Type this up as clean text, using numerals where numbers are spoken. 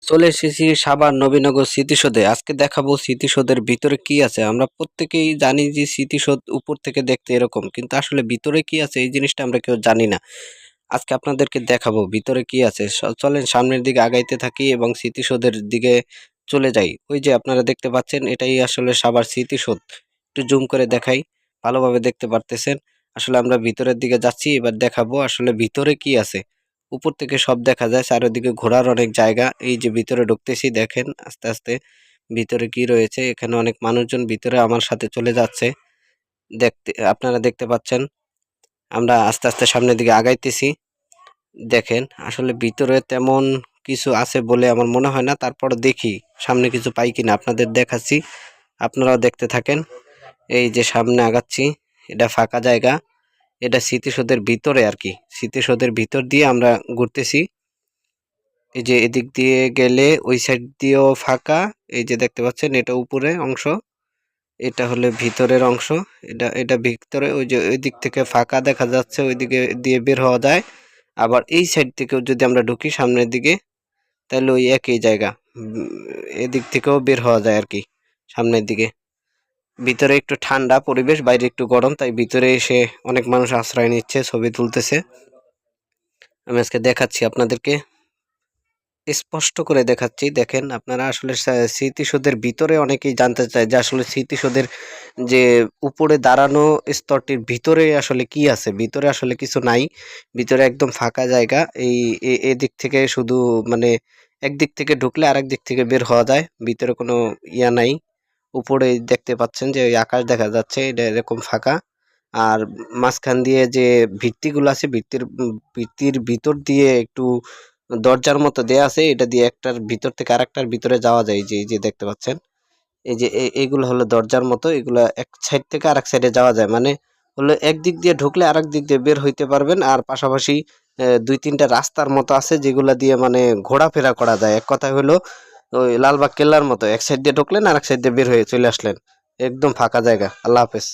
চলে এসেছি সাভার নবীনগর স্মৃতিসৌধে। আজকে দেখাবো স্মৃতিসৌধের ভিতরে কি আছে। আমরা প্রত্যেকেই জানি যে স্মৃতিসৌধ উপর থেকে দেখতে এরকম, কিন্তু আসলে ভিতরে কি আছে এই জিনিসটা আমরা কেউ জানি না। আজকে আপনাদেরকে দেখাবো ভিতরে কি আছে। চলেন সামনের দিকে আগাইতে থাকি এবং স্মৃতিসৌধের দিকে চলে যাই। ওই যে আপনারা দেখতে পাচ্ছেন, এটাই আসলে সাভার স্মৃতিসৌধ। একটু জুম করে দেখাই, ভালোভাবে দেখতে পারতেছেন। আসলে আমরা ভিতরের দিকে যাচ্ছি, এবার দেখাবো আসলে ভিতরে কি আছে। উপর থেকে সব দেখা যায়, চারিদিকে ঘোরার অনেক জায়গা। এই যে ভিতরে ঢুকতেছি, দেখেন আস্তে আস্তে ভিতরে কি রয়েছে। এখানে অনেক মানুষজন ভিতরে আমার সাথে চলে যাচ্ছে, দেখতে আপনারা দেখতে পাচ্ছেন। আমরা আস্তে আস্তে সামনের দিকে আগাইতেছি। দেখেন আসলে ভিতরে তেমন কিছু আছে বলে আমার মনে হয় না, তারপর দেখি সামনে কিছু পাই কিনা, আপনাদের দেখাচ্ছি, আপনারাও দেখতে থাকেন। এই যে সামনে আগাচ্ছি, এটা ফাঁকা জায়গা, এটা স্মৃতিসৌধের ভিতরে আর কি। স্মৃতিসৌধের ভিতর দিয়ে আমরা ঘুরতেছি। এই যে এদিক দিয়ে গেলে ওই সাইড দিয়েও ফাঁকা। এই যে দেখতে পাচ্ছেন, এটা উপরে অংশ, এটা হলে ভিতরের অংশ। এটা এটা ভিতরে, ওই যে ওই দিক থেকে ফাঁকা দেখা যাচ্ছে, ওই দিকে দিয়ে বের হওয়া যায়। আবার এই সাইড থেকেও যদি আমরা ঢুকি সামনের দিকে, তাহলে ওই একই জায়গা, এদিক থেকেও বের হওয়া যায় আর কি সামনের দিকে। ভিতরে একটু ঠান্ডা পরিবেশ, বাইরে একটু গরম, তাই ভিতরে এসে অনেক মানুষ আশ্রয় নিচ্ছে, ছবি তুলতেছে। আমি আজকে দেখাচ্ছি আপনাদেরকে, স্পষ্ট করে দেখাচ্ছি। দেখেন আপনারা আসলে স্মৃতিসৌধের ভিতরে অনেকেই জানতে চায় যে আসলে স্মৃতিসৌধের যে উপরে দাঁড়ানো স্তরটির ভিতরে আসলে কি আছে। ভিতরে আসলে কিছু নাই, ভিতরে একদম ফাঁকা জায়গা। এদিক থেকে শুধু মানে একদিক থেকে ঢুকলে আরেক দিক থেকে বের হওয়া যায়, ভিতরে কোনো ইয়া নাই। উপরে দেখতে পাচ্ছেন যে ওই আকাশ দেখা যাচ্ছে, এটা এরকম ফাঁকা। আর মাঝখান দিয়ে যে ভিত্তিগুলো আছে, ভিত্তির ভিতর দিয়ে একটু দরজার মতো দেয়া আছে, এটা দিয়ে একটার ভিতর থেকে আরেকটার ভিতরে যাওয়া যায়। এই যে দেখতে পাচ্ছেন, এই যে এইগুলো হলো দরজার মতো, এগুলো এক সাইড থেকে আরেক সাইডে যাওয়া যায়। মানে হলো একদিক দিয়ে ঢুকলে আরেক দিক দিয়ে বের হইতে পারবেন। আর পাশাপাশি দুই তিনটা রাস্তার মতো আছে, যেগুলা দিয়ে মানে ঘোরাফেরা করা যায়। এক কথা হলো ওই লালবাগ কেল্লার মতো, এক সাইড দিয়ে ঢুকলেন আরেক সাইড দিয়ে বের হয়ে চলে আসলেন। একদম ফাঁকা জায়গা। আল্লাহ হাফেজ।